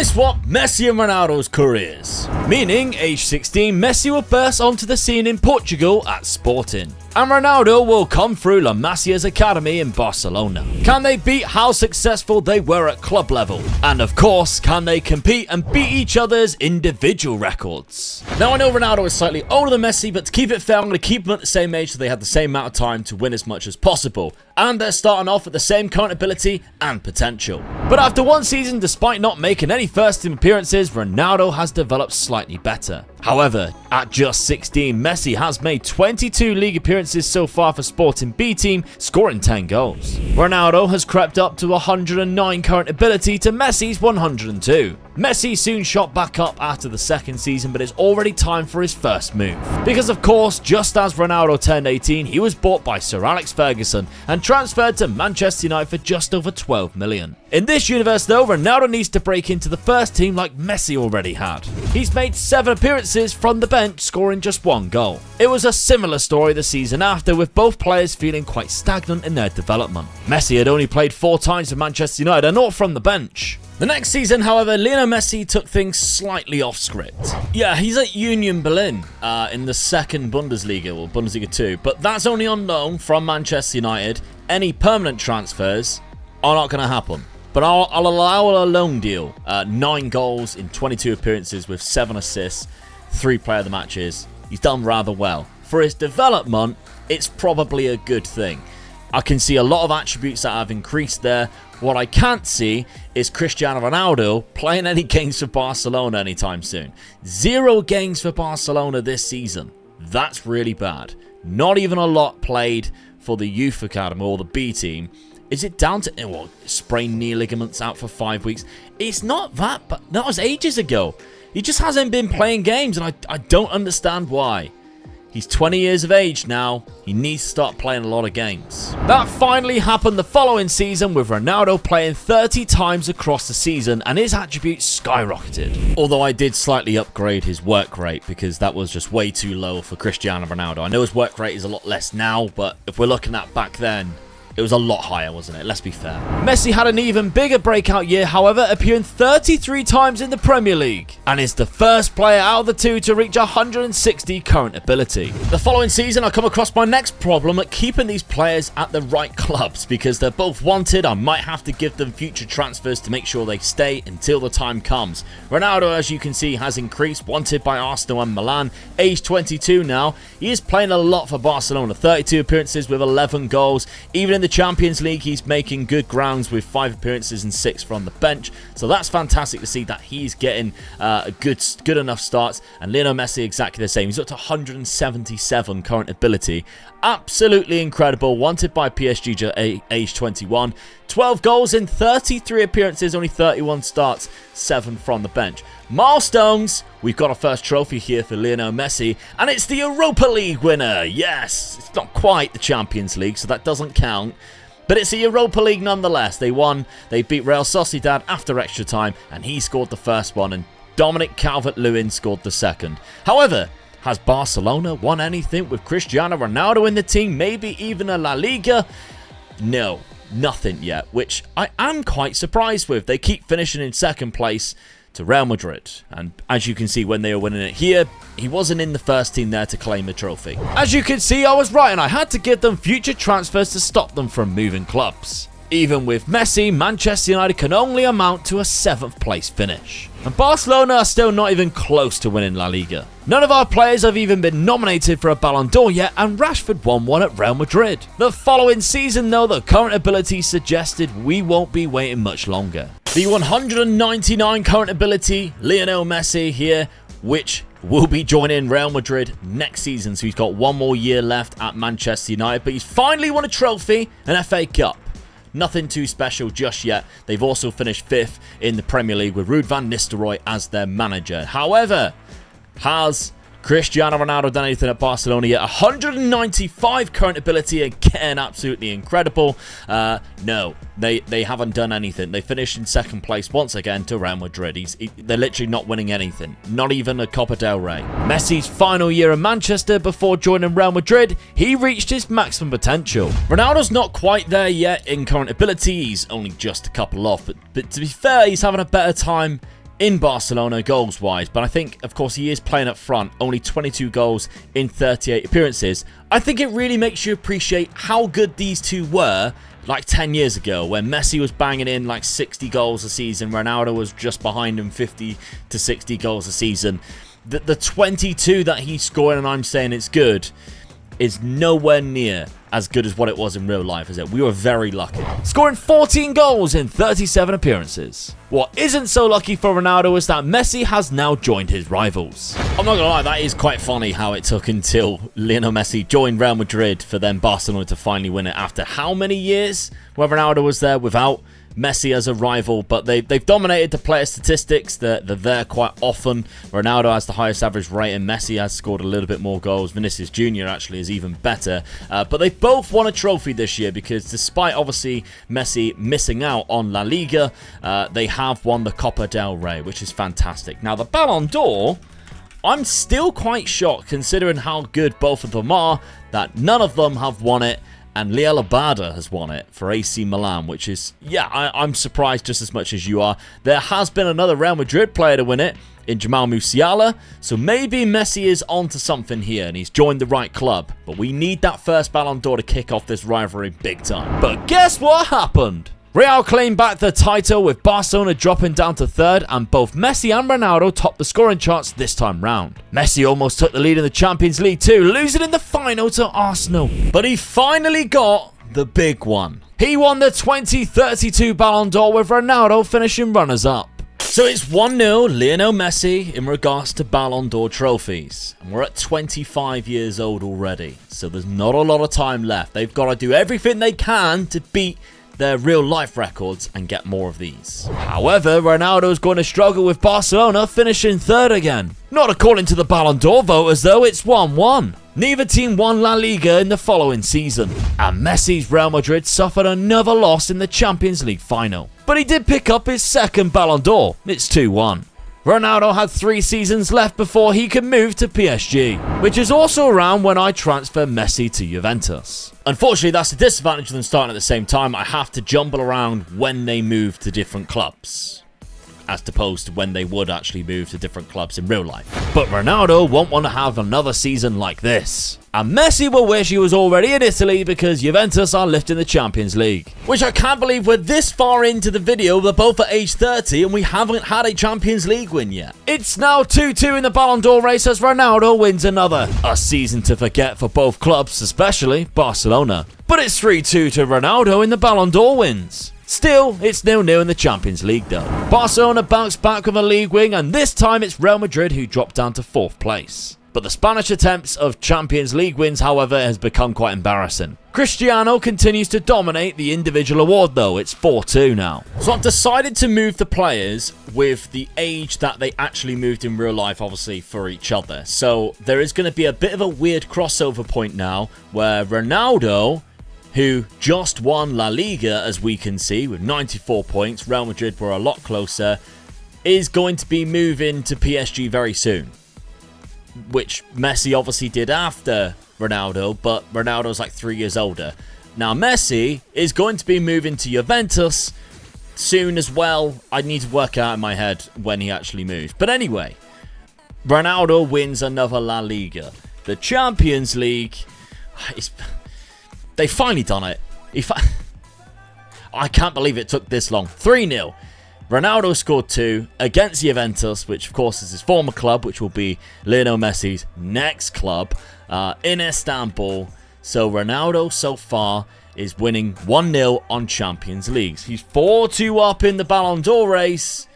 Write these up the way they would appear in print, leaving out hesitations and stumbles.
I swap Messi and Ronaldo's careers, meaning age 16 Messi will burst onto the scene in Portugal at Sporting, and Ronaldo will come through La Masia's academy in Barcelona. Can they beat how successful they were at club level? And of course, can they compete and beat each other's individual records? Now I know Ronaldo is slightly older than Messi, but to keep it fair, I'm going to keep them at the same age so they have the same amount of time to win as much as possible. And they're starting off with the same current ability and potential. But after one season, despite not making any first team appearances, Ronaldo has developed slightly better. However, at just 16, Messi has made 22 league appearances so far for Sporting B team, scoring 10 goals. Ronaldo has crept up to 109 current ability to Messi's 102. Messi soon shot back up after the second season, but it's already time for his first move. Because of course, just as Ronaldo turned 18, he was bought by Sir Alex Ferguson and transferred to Manchester United for just over 12 million. In this universe though, Ronaldo needs to break into the first team like Messi already had. He's made 7 appearances from the bench, scoring just 1 goal. It was a similar story the season after, with both players feeling quite stagnant in their development. Messi had only played 4 times for Manchester United and all from the bench. The next season, however, Lionel Messi took things slightly off script. Yeah, he's at Union Berlin in the second Bundesliga, or Bundesliga 2, but that's only on loan from Manchester United. Any permanent transfers are not going to happen. But I'll allow a loan deal. 9 goals in 22 appearances with 7 assists, 3 player of the matches. He's done rather well. For his development, it's probably a good thing. I can see a lot of attributes that have increased there. What I can't see is Cristiano Ronaldo playing any games for Barcelona anytime soon. 0 games for Barcelona this season. That's really bad. Not even a lot played for the youth academy or the B team. Is it down to sprained knee ligaments out for 5 weeks? It's not that, but that was ages ago. He just hasn't been playing games, and I don't understand why. He's 20 years of age now. He needs to start playing a lot of games. That finally happened the following season, with Ronaldo playing 30 times across the season and his attributes skyrocketed. Although I did slightly upgrade his work rate because that was just way too low for Cristiano Ronaldo. I know his work rate is a lot less now, but if we're looking at back then, it was a lot higher, wasn't it? Let's be fair. Messi had an even bigger breakout year, however, appearing 33 times in the Premier League, and is the first player out of the 2 to reach 160 current ability. The following season, I come across my next problem at keeping these players at the right clubs, because they're both wanted. I might have to give them future transfers to make sure they stay until the time comes. Ronaldo, as you can see, has increased, wanted by Arsenal and Milan, age 22 now. He is playing a lot for Barcelona, 32 appearances with 11 goals. Even in the Champions League, he's making good grounds with 5 appearances and 6 from the bench. So that's fantastic to see that he's getting good enough starts. And Lionel Messi exactly the same. He's up to 177 current ability. Absolutely incredible. Wanted by PSG age 21. 12 goals in 33 appearances, only 31 starts, 7 from the bench. Milestones. We've got a first trophy here for Lionel Messi, and it's the Europa League winner. Yes, it's not quite the Champions League, so that doesn't count. But it's the Europa League nonetheless. They won. They beat Real Sociedad after extra time, and he scored the first one, and Dominic Calvert-Lewin scored the second. However, has Barcelona won anything with Cristiano Ronaldo in the team? Maybe even a La Liga? No, nothing yet, which I am quite surprised with. They keep finishing in second place to Real Madrid, and as you can see, when they were winning it here, he wasn't in the first team there to claim the trophy. As you can see, I was right, and I had to give them future transfers to stop them from moving clubs. Even with Messi, Manchester United can only amount to a 7th place finish. And Barcelona are still not even close to winning La Liga. None of our players have even been nominated for a Balon d'Or yet, and Rashford won one at Real Madrid. The following season though, the current ability suggested we won't be waiting much longer. The 199 current ability, Lionel Messi here, which will be joining Real Madrid next season, so he's got 1 more year left at Manchester United, but he's finally won a trophy, an FA Cup. Nothing too special just yet. They've also finished 5th in the Premier League with Ruud van Nistelrooy as their manager. However, has Cristiano Ronaldo done anything at Barcelona yet? 195 current ability, again, absolutely incredible. No, they haven't done anything. They finished in second place once again to Real Madrid. They're literally not winning anything, not even a Copa del Rey. Messi's final year in Manchester before joining Real Madrid, he reached his maximum potential. Ronaldo's not quite there yet in current ability. He's only just a couple off, but to be fair, he's having a better time in Barcelona goals-wise, but I think, of course, he is playing up front. Only 22 goals in 38 appearances. I think it really makes you appreciate how good these two were like 10 years ago, when Messi was banging in like 60 goals a season. Ronaldo was just behind him, 50 to 60 goals a season. The 22 that he's scoring, and I'm saying it's good, is nowhere near as good as what it was in real life, is it? We were very lucky. Scoring 14 goals in 37 appearances. What isn't so lucky for Ronaldo is that Messi has now joined his rivals. I'm not gonna lie, that is quite funny how it took until Lionel Messi joined Real Madrid for then Barcelona to finally win it after how many years where Ronaldo was there without Messi as a rival. But they've dominated the player statistics. They're there quite often. Ronaldo has the highest average rating. Messi has scored a little bit more goals. Vinicius Jr. actually is even better. But they both won a trophy this year, because despite obviously Messi missing out on La Liga, they have won the Copa del Rey, which is fantastic. Now the Balon d'Or, I'm still quite shocked considering how good both of them are, that none of them have won it. And Liel Abada has won it for AC Milan, which is, yeah, I'm surprised just as much as you are. There has been another Real Madrid player to win it in Jamal Musiala, so maybe Messi is onto something here and he's joined the right club. But we need that first Ballon d'Or to kick off this rivalry big time. But guess what happened? Real claimed back the title with Barcelona dropping down to third, and both Messi and Ronaldo topped the scoring charts this time round. Messi almost took the lead in the Champions League too, losing in the final to Arsenal. But he finally got the big one. He won the 2032 Ballon d'Or with Ronaldo finishing runners-up. So it's 1-0 Lionel Messi in regards to Ballon d'Or trophies. And we're at 25 years old already, so there's not a lot of time left. They've got to do everything they can to beat their real life records and get more of these. However, Ronaldo's going to struggle with Barcelona finishing third again. Not according to the Ballon d'Or voters though, it's 1-1. Neither team won La Liga in the following season, and Messi's Real Madrid suffered another loss in the Champions League final. But he did pick up his second Ballon d'Or, it's 2-1. Ronaldo had 3 seasons left before he could move to PSG, which is also around when I transfer Messi to Juventus. Unfortunately, that's the disadvantage of them starting at the same time. I have to jumble around when they move to different clubs, as opposed to when they would actually move to different clubs in real life. But Ronaldo won't want to have another season like this. And Messi will wish he was already in Italy because Juventus are lifting the Champions League. Which I can't believe we're this far into the video. They're both at age 30 and we haven't had a Champions League win yet. It's now 2-2 in the Ballon d'Or race as Ronaldo wins another. A season to forget for both clubs, especially Barcelona. But it's 3-2 to Ronaldo in the Ballon d'Or wins. Still, it's 0-0 in the Champions League though. Barcelona bounced back with a league win, and this time it's Real Madrid who dropped down to 4th place. But the Spanish attempts of Champions League wins, however, has become quite embarrassing. Cristiano continues to dominate the individual award though, it's 4-2 now. So I've decided to move the players with the age that they actually moved in real life, obviously, for each other. So there is going to be a bit of a weird crossover point now, where Ronaldo, who just won La Liga, as we can see, with 94 points, Real Madrid were a lot closer, is going to be moving to PSG very soon. Which Messi obviously did after Ronaldo, but Ronaldo's like 3 years older. Now Messi is going to be moving to Juventus soon as well. I need to work out in my head when he actually moves. But anyway, Ronaldo wins another La Liga. The Champions League, they finally done it. I can't believe it took this long. 3-0. Ronaldo scored 2 against Juventus, which of course is his former club, which will be Lionel Messi's next club in Istanbul. So Ronaldo so far is winning 1-0 on Champions Leagues. He's 4-2 up in the Ballon d'Or race.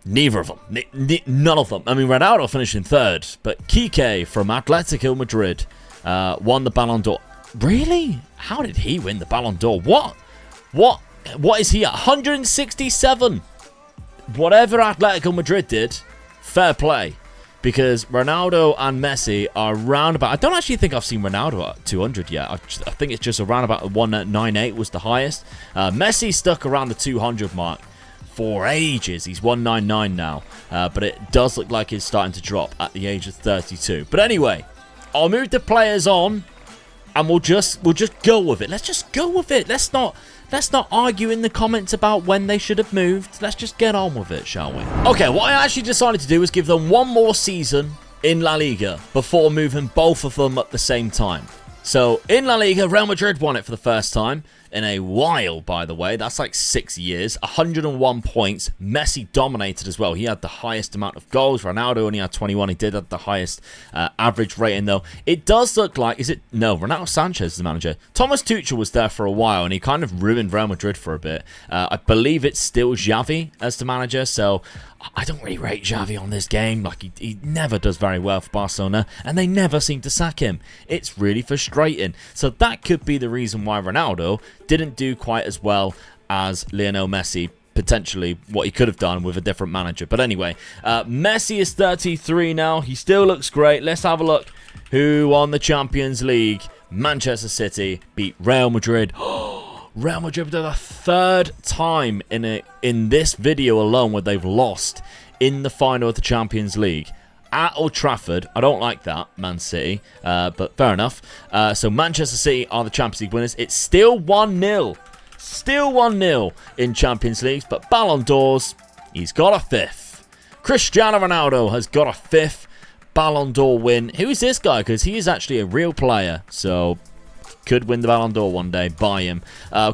Neither of them. None of them. I mean, Ronaldo finished in 3rd, but Kike from Atletico Madrid won the Ballon d'Or. Really? How did he win the Ballon d'Or? What is he at? 167. Whatever Atletico Madrid did, fair play. Because Ronaldo and Messi are around about... I don't actually think I've seen Ronaldo at 200 yet. I think it's just around about 198 was the highest. Messi stuck around the 200 mark for ages. He's 199 now. But it does look like he's starting to drop at the age of 32. But anyway, I'll move the players on. And we'll just go with it. Let's just go with it. Let's not let's not argue in the comments about when they should have moved. Let's just get on with it, shall we? Okay, what I actually decided to do was give them one more season in La Liga before moving both of them at the same time. So, in La Liga, Real Madrid won it for the first time in a while, by the way. That's like 6 years. 101 points. Messi dominated as well. He had the highest amount of goals. Ronaldo only had 21. He did have the highest average rating, though. It does look like... No, Ronaldo Sanchez is the manager. Thomas Tuchel was there for a while, and he kind of ruined Real Madrid for a bit. I believe it's still Xavi as the manager, so... I don't really rate Xavi on this game. Like, he never does very well for Barcelona, and they never seem to sack him. It's really frustrating. So that could be the reason why Ronaldo didn't do quite as well as Lionel Messi, potentially what he could have done with a different manager. But anyway, Messi is 33 now. He still looks great. Let's have a look who won the Champions League. Manchester City beat Real Madrid. Real Madrid for the third time in this video alone where they've lost in the final of the Champions League. At Old Trafford. I don't like that, Man City, but fair enough. So Manchester City are the Champions League winners. It's still 1-0. Still 1-0 in Champions Leagues, but Balon d'Ors, he's got a fifth. Cristiano Ronaldo has got a fifth Balon d'Or win. Who is this guy? Because he is actually a real player, so... could win the Balon d'Or one day. Buy him.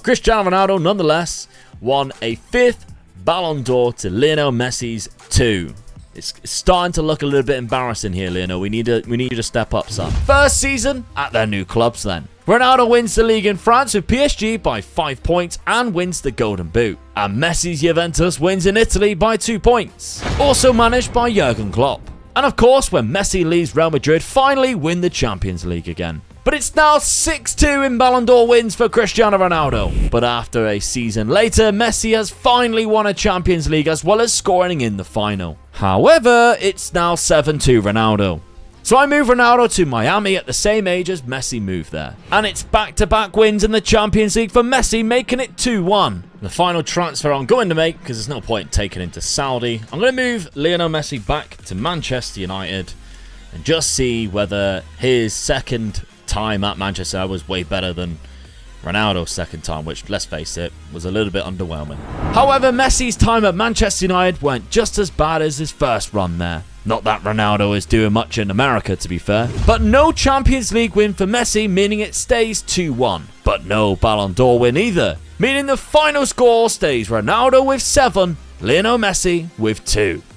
Cristiano Ronaldo, nonetheless, won a fifth Balon d'Or to Lionel Messi's 2. It's starting to look a little bit embarrassing here, Lionel. We need you to step up, son. First season at their new clubs, then. Ronaldo wins the league in France with PSG by 5 points and wins the Golden Boot. And Messi's Juventus wins in Italy by 2 points. Also managed by Jurgen Klopp. And of course, when Messi leaves Real Madrid, finally win the Champions League again. But it's now 6-2 in Ballon d'Or wins for Cristiano Ronaldo. But after a season later, Messi has finally won a Champions League as well as scoring in the final. However, it's now 7-2 Ronaldo. So I move Ronaldo to Miami at the same age as Messi moved there. And it's back-to-back wins in the Champions League for Messi, making it 2-1. The final transfer I'm going to make, because there's no point taking him to Saudi, I'm going to move Lionel Messi back to Manchester United and just see whether his second time at Manchester was way better than Ronaldo's second time, which, let's face it, was a little bit underwhelming. However, Messi's time at Manchester United went just as bad as his first run there. Not that Ronaldo is doing much in America, to be fair. But no Champions League win for Messi, meaning it stays 2-1. But no Ballon d'Or win either, meaning the final score stays Ronaldo with 7, Lionel Messi with 2.